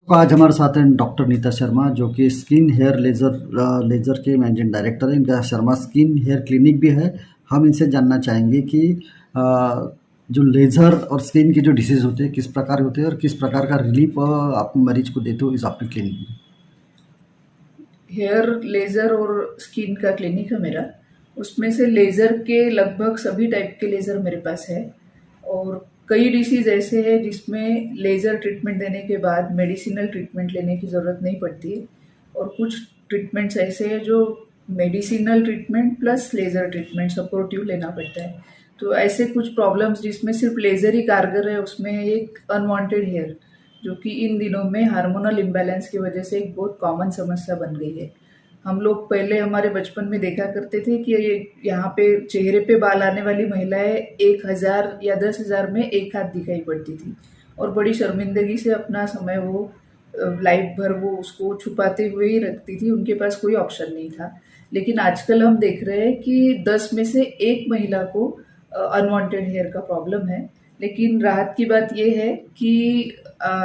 तो आज हमारे साथ हैं डॉक्टर नीता शर्मा जो कि स्किन हेयर लेज़र के मैनेजिंग डायरेक्टर हैं। इनका शर्मा स्किन हेयर क्लिनिक भी है। हम इनसे जानना चाहेंगे कि अ, जो लेज़र और स्किन की जो डिसीज़ होते हैं किस प्रकार होते हैं और किस प्रकार का रिलीफ आप मरीज को देते हो इस आपके क्लिनिक में। हेयर लेज़र और स्किन का क्लिनिक है मेरा। उसमें से लेज़र के लगभग सभी टाइप के लेज़र मेरे पास है और कई डिसीज़ ऐसे हैं जिसमें लेज़र ट्रीटमेंट देने के बाद मेडिसिनल ट्रीटमेंट लेने की ज़रूरत नहीं पड़ती है और कुछ ट्रीटमेंट्स ऐसे हैं जो medicinal treatment plus laser treatment supportive लेना पड़ता है। तो ऐसे कुछ प्रॉब्लम्स जिसमें सिर्फ लेज़र ही कारगर है, उसमें है एक अनवांटेड हेयर, जो कि इन दिनों में हार्मोनल इम्बैलेंस की वजह से एक बहुत कॉमन समस्या बन गई है। हम लोग पहले हमारे बचपन में देखा करते थे कि ये यहाँ पे चेहरे पे बाल आने वाली महिलाएं 1,000 या 10,000 में एक हाथ दिखाई पड़ती थी और बड़ी शर्मिंदगी से अपना समय वो लाइफ भर वो उसको छुपाते हुए ही रखती थी, उनके पास कोई ऑप्शन नहीं था। लेकिन आजकल हम देख रहे हैं कि 10 में से एक महिला को अनवांटेड हेयर का प्रॉब्लम है। लेकिन राहत की बात यह है कि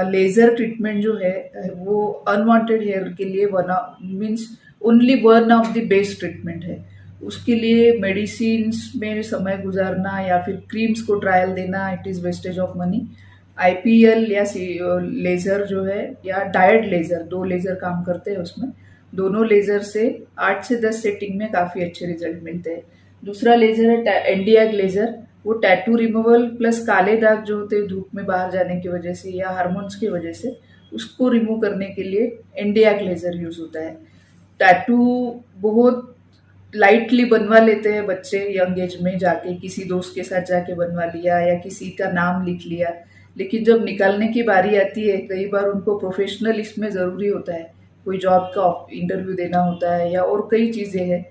लेज़र ट्रीटमेंट जो है वो अनवांटेड हेयर के लिए one means only one of the best treatment है। उसके लिए मेडिसिन्स में समय गुजारना या फिर क्रीम्स को ट्रायल देना, it is wastage of money. IPL या लेज़र जो है या डायड लेज़र, दो लेज़र काम करते हैं उसमें। दोनों लेज़र से 8 से 10 सेटिंग में काफ़ी अच्छे रिजल्ट मिलते हैं। दूसरा लेज़र है एंडियाग लेज़र। वो टैटू रिमूवल प्लस काले दाग जो होते हैं धूप में बाहर जाने की वजह से या हार्मोन्स की वजह से, उसको रिमूव करने के लिए एंडियाग लेज़र यूज़ होता है। टैटू बहुत लाइटली बनवा लेते हैं बच्चे, यंग एज में जाके किसी दोस्त के साथ जाके बनवा लिया या किसी का नाम लिख लिया। लेकिन जब निकालने की बारी आती है, कई बार उनको प्रोफेशनल इसमें ज़रूरी होता है, कोई जॉब का इंटरव्यू देना होता है या और कई चीज़ें हैं,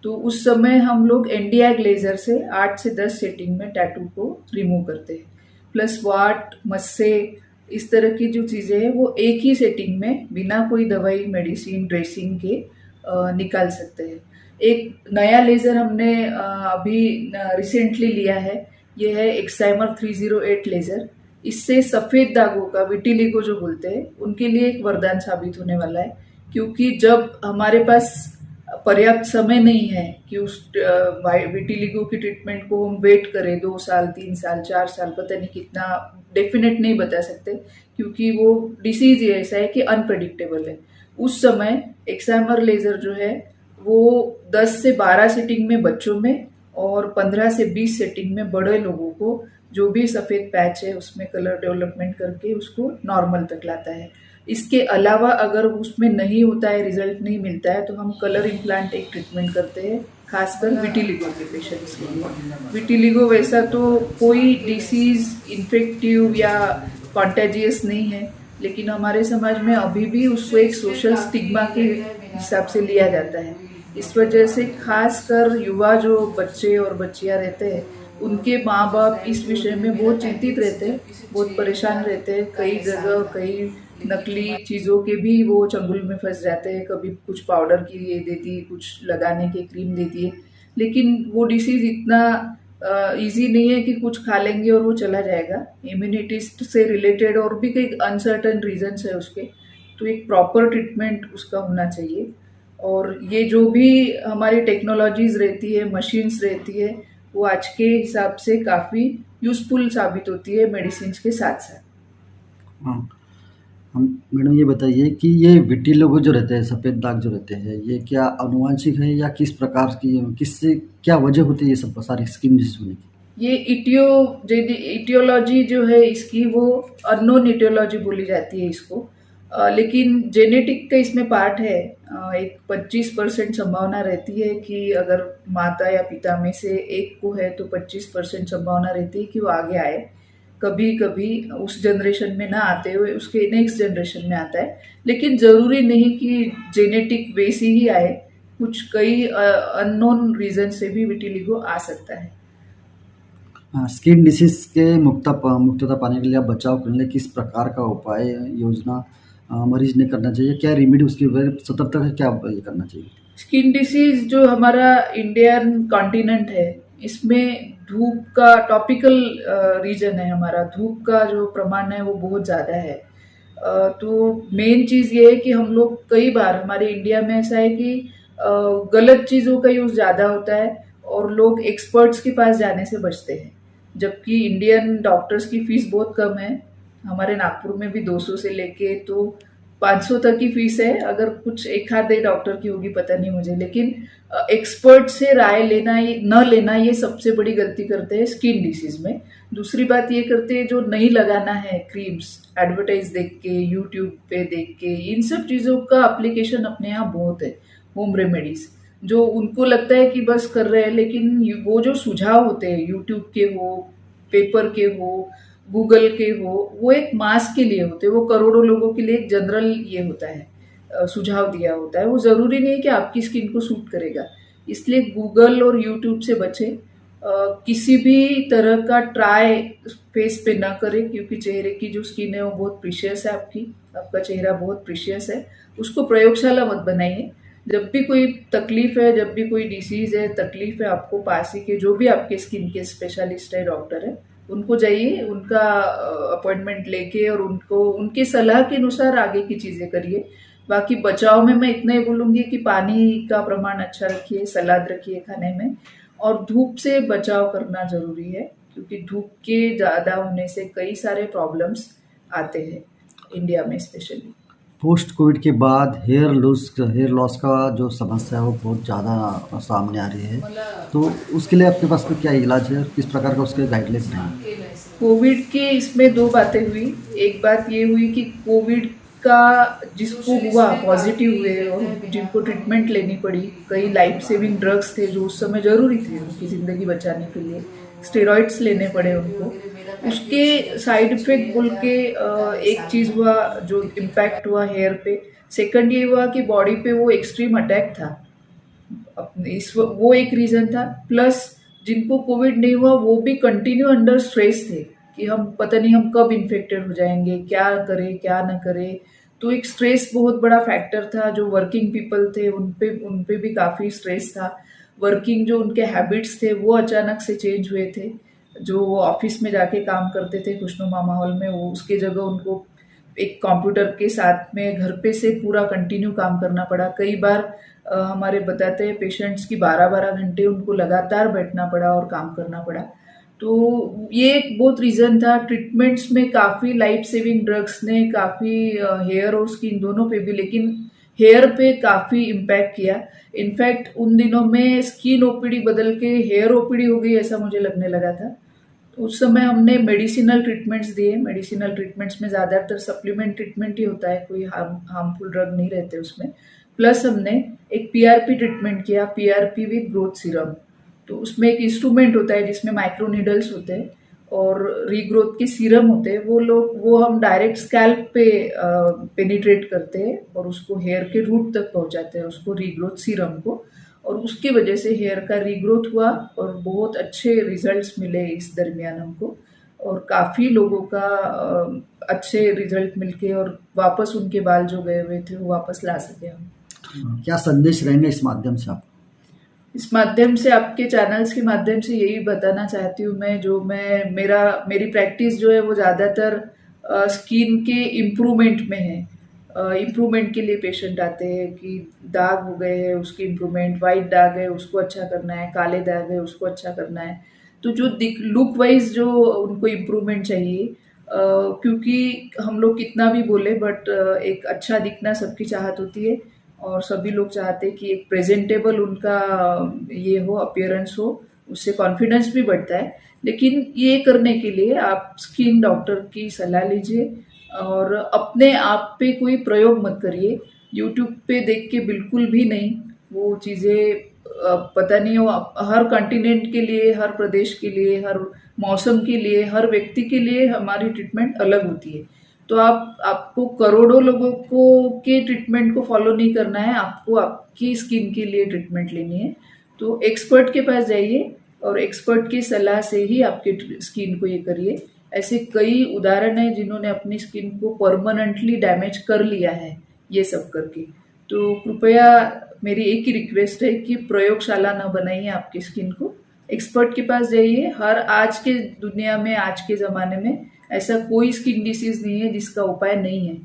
तो उस समय हम लोग एंडियाग लेज़र से 8 से 10 सेटिंग में टैटू को रिमूव करते हैं। प्लस वाट, मस्से, इस तरह की जो चीज़ें हैं वो एक ही सेटिंग में बिना कोई दवाई, मेडिसिन, ड्रेसिंग के निकाल सकते हैं। एक नया लेज़र हमने अभी रिसेंटली लिया है, ये है एक्साइमर 308 लेज़र। इससे सफ़ेद दागों का, विटिलिगो जो बोलते हैं, उनके लिए एक वरदान साबित होने वाला है। क्योंकि जब हमारे पास पर्याप्त समय नहीं है कि उस विटिलिगो की ट्रीटमेंट को हम वेट करें 2 साल, 3 साल, 4 साल, पता नहीं कितना, डेफिनेट नहीं बता सकते, क्योंकि वो डिसीज ही ऐसा है कि अनप्रेडिक्टेबल है। उस समय एक्साइमर लेज़र जो है वो 10 से 12 सेटिंग में बच्चों में और 15 से 20 सेटिंग में बड़े लोगों को जो भी सफ़ेद पैच है उसमें कलर डेवलपमेंट करके उसको नॉर्मल तक लाता है। इसके अलावा अगर उसमें नहीं होता है, रिजल्ट नहीं मिलता है, तो हम कलर इम्प्लांट एक ट्रीटमेंट करते हैं, खासकर विटिलिगो के पेशेंट्स के लिए। विटिलिगो वैसा तो कोई डिसीज़ इन्फेक्टिव या कॉन्टेजियस नहीं है, लेकिन हमारे समाज में अभी भी उसको एक सोशल स्टिग्मा के हिसाब से लिया जाता है। इस वजह से खासकर युवा जो बच्चे और बच्चियां रहते हैं, उनके माँ बाप इस विषय में बहुत चिंतित रहते हैं, बहुत परेशान रहते हैं। कई जगह कई नकली चीज़ों के भी वो चंगुल में फंस जाते हैं। कभी कुछ पाउडर की ये देती, कुछ लगाने की क्रीम देती है, लेकिन वो डिसीज़ इतना ईजी नहीं है कि कुछ खा लेंगे और वो चला जाएगा। इम्यूनिटी से रिलेटेड और भी कई अनसर्टन रीजंस है उसके, तो एक प्रॉपर ट्रीटमेंट उसका होना चाहिए। और ये जो भी हमारी टेक्नोलॉजीज़ रहती है, मशीन्स रहती है, वो आज के हिसाब से काफ़ी यूज़फुल साबित होती है मेडिसिन के साथ साथ। हाँ, हम मैडम ये बताइए कि ये विटिलिगो जो रहते हैं, सफ़ेद दाग जो रहते हैं, ये क्या आनुवंशिक है या किस प्रकार की, किससे क्या वजह होती है ये सब सारी स्किन डिसीज होने की। ये इटियोलॉजी जो है इसकी, वो अननोन इटियोलॉजी बोली जाती है इसको। लेकिन जेनेटिक का इसमें पार्ट है। एक 25% संभावना रहती है कि अगर माता या पिता में से एक को है तो 25% संभावना रहती है कि वो आगे आए। कभी कभी उस जनरेशन में ना आते हुए उसके नेक्स्ट जनरेशन में आता है, लेकिन ज़रूरी नहीं कि जेनेटिक वैसी ही आए। कुछ कई अननोन रीज़न से भी विटिलिगो आ सकता है। स्किन डिसीज के मुक्तता पाने के लिए, बचाव करने के लिए किस प्रकार का उपाय योजना मरीज ने करना चाहिए, क्या रेमेडी उसकी सतर्कता है, क्या ये करना चाहिए। स्किन डिसीज जो हमारा इंडियन कॉन्टिनेंट है, इसमें धूप का टॉपिकल रीजन है, हमारा धूप का जो प्रमाण है वो बहुत ज़्यादा है। तो मेन चीज़ ये है कि हम लोग कई बार हमारे इंडिया में ऐसा है कि गलत चीज़ों का यूज़ ज़्यादा होता है और लोग एक्सपर्ट्स के पास जाने से बचते हैं, जबकि इंडियन डॉक्टर्स की फीस बहुत कम है। हमारे नागपुर में भी 200 से लेके तो 500 तक की फीस है। अगर कुछ एक आध डॉक्टर की होगी पता नहीं मुझे, लेकिन एक्सपर्ट से राय लेना न लेना ये सबसे बड़ी गलती करते हैं स्किन डिसीज में। दूसरी बात ये करते हैं जो नहीं लगाना है क्रीम्स, एडवर्टाइज देख के, यूट्यूब पे देख के, इन सब चीज़ों का एप्लीकेशन अपने यहाँ बहुत है। होम रेमेडीज जो उनको लगता है कि बस कर रहे हैं, लेकिन वो जो सुझाव होते हैं यूट्यूब के हो, पेपर के हो, गूगल के हो, वो एक मास के लिए होते हैं, वो करोड़ों लोगों के लिए एक जनरल ये होता है, सुझाव दिया होता है। वो ज़रूरी नहीं है कि आपकी स्किन को सूट करेगा। इसलिए गूगल और यूट्यूब से बचें। किसी भी तरह का ट्राई फेस पे ना करें, क्योंकि चेहरे की जो स्किन है वो बहुत प्रीशियस है, आपका चेहरा बहुत प्रीशियस है। उसको प्रयोगशाला मत बनाइए। जब भी कोई तकलीफ है, जब भी कोई डिसीज है, तकलीफ है, आपको पास ही के जो भी आपके स्किन के स्पेशलिस्ट है, डॉक्टर है, उनको जाइए, उनका अपॉइंटमेंट लेके और उनको उनकी सलाह के अनुसार आगे की चीज़ें करिए। बाकी बचाव में मैं इतना ही बोलूँगी कि पानी का प्रमाण अच्छा रखिए, सलाद रखिए खाने में, और धूप से बचाव करना ज़रूरी है, क्योंकि धूप के ज़्यादा होने से कई सारे प्रॉब्लम्स आते हैं इंडिया में स्पेशली। पोस्ट कोविड के बाद हेयर लॉस का जो समस्या है वो बहुत ज़्यादा सामने आ रही है, तो उसके लिए आपके पास में क्या इलाज है, किस प्रकार का उसके गाइडलाइन हैं? कोविड के इसमें दो बातें हुई। एक बात ये हुई कि कोविड का जिसको हुआ, पॉजिटिव हुए और जिनको ट्रीटमेंट लेनी पड़ी, कई लाइफ सेविंग ड्रग्स थे जो उस समय ज़रूरी थे उनकी ज़िंदगी बचाने के लिए, स्टेरॉइड्स लेने पड़े उनको। उसके साइड इफ़ेक्ट बोल के एक चीज़ हुआ जो इम्पैक्ट हुआ हेयर पे। सेकंड ये हुआ कि बॉडी पे वो एक्सट्रीम अटैक था। वो एक रीज़न था। प्लस जिनको कोविड नहीं हुआ वो भी कंटिन्यू अंडर स्ट्रेस थे कि हम पता नहीं हम कब इन्फेक्टेड हो जाएंगे, क्या करें क्या ना करें। तो एक स्ट्रेस बहुत बड़ा फैक्टर था। जो वर्किंग पीपल थे उन पे भी काफ़ी स्ट्रेस था। वर्किंग जो उनके हैबिट्स थे वो अचानक से चेंज हुए थे। जो ऑफिस में जाके काम करते थे खुशनुमा माहौल में, वो उसके जगह उनको एक कंप्यूटर के साथ में घर पे से पूरा कंटिन्यू काम करना पड़ा। कई बार हमारे बताते हैं पेशेंट्स की 12-12 घंटे उनको लगातार बैठना पड़ा और काम करना पड़ा। तो ये एक बहुत रीज़न था। ट्रीटमेंट्स में काफ़ी लाइफ सेविंग ड्रग्स ने काफ़ी हेयर और स्किन दोनों पे भी, लेकिन हेयर पे काफ़ी इम्पैक्ट किया। इनफैक्ट उन दिनों में स्किन ओपीडी बदल के हेयर ओपीडी हो गई ऐसा मुझे लगने लगा था। उस समय हमने मेडिसिनल ट्रीटमेंट्स दिए। मेडिसिनल ट्रीटमेंट्स में ज़्यादातर सप्लीमेंट ट्रीटमेंट ही होता है, कोई हार्मफुल ड्रग नहीं रहते उसमें। प्लस हमने एक पीआरपी ट्रीटमेंट किया, पीआरपी विद ग्रोथ सीरम। तो उसमें एक इंस्ट्रूमेंट होता है जिसमें माइक्रो नीडल्स होते हैं और रीग्रोथ के सीरम होते हैं। वो हम डायरेक्ट स्कैल्प पे पेनिट्रेट करते हैं और उसको हेयर के रूट तक पहुंचाते हैं, उसको रीग्रोथ सीरम को। और उसकी वजह से हेयर का रीग्रोथ हुआ और बहुत अच्छे रिजल्ट्स मिले इस दरमियान हमको, और काफ़ी लोगों का अच्छे रिजल्ट मिलके और वापस उनके बाल जो गए हुए थे वो वापस ला सके हम। क्या संदेश रहेंगे इस माध्यम से आप? इस माध्यम से, आपके चैनल्स के माध्यम से यही बताना चाहती हूँ मेरी प्रैक्टिस जो है वो ज़्यादातर स्किन के इम्प्रूवमेंट में है। इम्प्रूवमेंट के लिए पेशेंट आते हैं कि दाग हो गए हैं उसकी इम्प्रूवमेंट, वाइट दाग है उसको अच्छा करना है, काले दाग है उसको अच्छा करना है। तो जो लुक वाइज जो उनको इम्प्रूवमेंट चाहिए, क्योंकि हम लोग कितना भी बोले बट एक अच्छा दिखना सबकी चाहत होती है और सभी लोग चाहते हैं कि एक प्रेजेंटेबल उनका ये हो, अपीयरेंस हो, उससे कॉन्फिडेंस भी बढ़ता है। लेकिन ये करने के लिए आप स्किन डॉक्टर की सलाह लीजिए और अपने आप पे कोई प्रयोग मत करिए। यूट्यूब पे देख के बिल्कुल भी नहीं। वो चीज़ें पता नहीं, वो हर कॉन्टिनेंट के लिए, हर प्रदेश के लिए, हर मौसम के लिए, हर व्यक्ति के लिए हमारी ट्रीटमेंट अलग होती है। तो आपको करोड़ों लोगों को के ट्रीटमेंट को फॉलो नहीं करना है, आपको आपकी स्किन के लिए ट्रीटमेंट लेनी है। तो एक्सपर्ट के पास जाइए और एक्सपर्ट की सलाह से ही आपके स्किन को ये करिए। ऐसे कई उदाहरण हैं जिन्होंने अपनी स्किन को परमानेंटली डैमेज कर लिया है ये सब करके। तो कृपया मेरी एक ही रिक्वेस्ट है कि प्रयोगशाला न बनाइए आपकी स्किन को, एक्सपर्ट के पास जाइए। आज के दुनिया में, आज के ज़माने में ऐसा कोई स्किन डिसीज़ नहीं है जिसका उपाय नहीं है,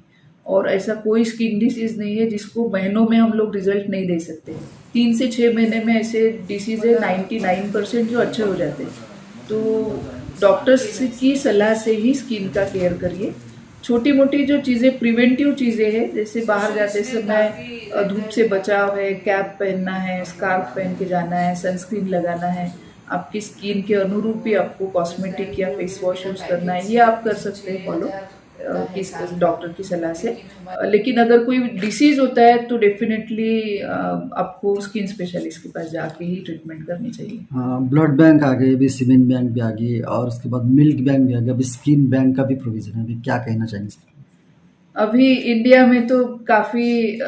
और ऐसा कोई स्किन डिसीज़ नहीं है जिसको महीनों में हम लोग रिजल्ट नहीं दे सकते। 3 से 6 महीने में ऐसे डिसीज़ है 99% जो अच्छे हो जाते हैं। तो डॉक्टर्स की सलाह से ही स्किन का केयर करिए। छोटी-मोटी जो चीज़ें प्रिवेंटिव चीज़ें हैं, जैसे बाहर जाते समय धूप से बचाव है, कैप पहनना है, स्कार्फ पहन के जाना है, सनस्क्रीन लगाना है, आपकी स्किन के अनुरूप भी आपको कॉस्मेटिक या फेस वॉश यूज़ करना है, ये आप कर सकते हैं फॉलो किस डॉक्टर की सलाह से। लेकिन अगर कोई डिसीज़ होता है तो डेफ़िनेटली आपको स्किन स्पेशलिस्ट के पास जाके ही ट्रीटमेंट करनी चाहिए। ब्लड बैंक आ गए, अभी सीमेंट बैंक भी आ गई और उसके बाद मिल्क बैंक भी आ गया, अभी स्किन बैंक का भी प्रोविज़न है, अभी क्या कहना चाहेंगे इस पर? अभी इंडिया में तो काफ़ी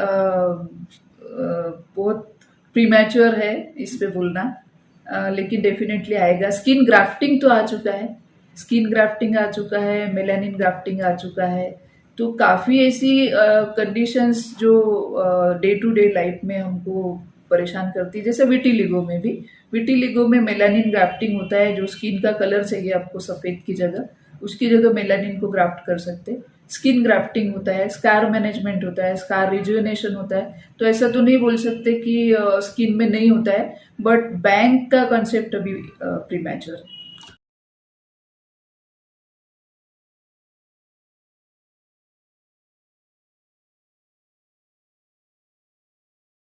बहुत प्रीमैच्योर है इस पे बोलना, लेकिन डेफिनेटली आएगा। स्किन ग्राफ्टिंग तो आ चुका है, स्किन ग्राफ्टिंग आ चुका है, मेलानिन ग्राफ्टिंग आ चुका है। तो काफ़ी ऐसी कंडीशंस जो डे टू डे लाइफ में हमको परेशान करती है, जैसे विटिलिगो में भी, विटिलिगो में मेलानिन ग्राफ्टिंग होता है। जो स्किन का कलर चाहिए आपको सफ़ेद की जगह, उसकी जगह मेलानिन को ग्राफ्ट कर सकते हैं। स्किन ग्राफ्टिंग होता है, स्कार मैनेजमेंट होता है, स्कार रिजुवेनेशन होता है। तो ऐसा तो नहीं बोल सकते कि स्किन में नहीं होता है, बट बैंक का कंसेप्ट अभी प्रीमैच्योर है।